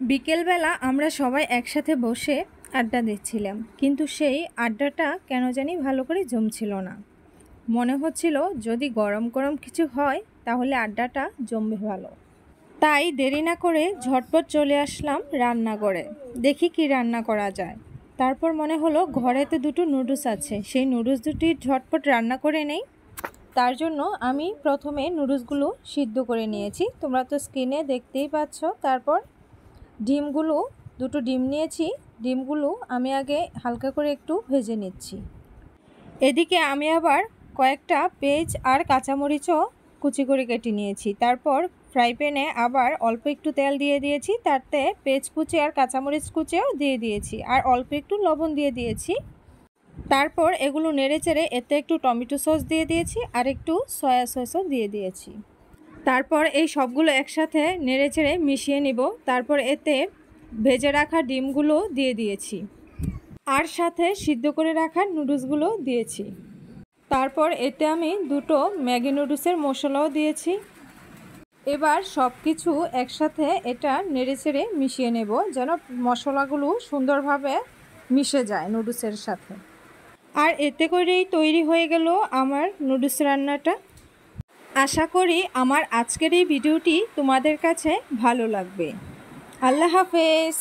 বিকেলবেলা আমরা সবাই একসাথে বসে আড্ডা দিচ্ছিলাম, কিন্তু সেই আড্ডাটা কেন জানি ভালো করে জমছিল না। মনে হচ্ছিল যদি গরম গরম কিছু হয় তাহলে আড্ডাটা জমবে ভালো। তাই দেরি না করে ঝটপট চলে আসলাম রান্নাঘরে, দেখি কি রান্না করা যায়। তারপর মনে হলো ঘরেতে দুটো নুডলস আছে, সেই নুডলস দুটি ঝটপট রান্না করে নেই। তার জন্য আমি প্রথমে নুডলসগুলো সিদ্ধ করে নিয়েছি, তোমরা তো স্ক্রিনে দেখতেই পাচ্ছ। তারপর দুটো ডিম নিয়েছি, ডিমগুলো আমি আগে হালকা করে একটু ভেজে নিচ্ছি। এদিকে আমি আবার কয়েকটা পেঁয়াজ আর কাঁচামরিচও কুচি করে কেটে নিয়েছি। তারপর ফ্রাই প্যানে আবার অল্প একটু তেল দিয়ে দিয়েছি, তাতে পেঁয়াজ কুচি আর কাঁচামরিচ কুচিও দিয়ে দিয়েছি আর অল্প একটু লবণ দিয়ে দিয়েছি। তারপর এগুলো নেড়েচেড়ে এতে একটু টমেটো সস দিয়ে দিয়েছি আর একটু সয়া সসও দিয়ে দিয়েছি। তারপর এই সবগুলো একসাথে নেড়েচেড়ে মিশিয়ে নিব। তারপর এতে ভেজে রাখা ডিমগুলো দিয়ে দিয়েছি আর সাথে সিদ্ধ করে রাখা নুডলসগুলো দিয়েছি। তারপর এতে আমি দুটো ম্যাগি নুডলসের মশলাও দিয়েছি। এবার সব কিছু একসাথে এটা নেড়েচেড়ে মিশিয়ে নেব, যেন মশলাগুলো সুন্দরভাবে মিশে যায় নুডলসের সাথে। আর এতে করেই তৈরি হয়ে গেল আমার নুডলস রান্নাটা। আশা করি আমার আজকের এই ভিডিওটি তোমাদের কাছে ভালো লাগবে। আল্লাহ হাফেজ।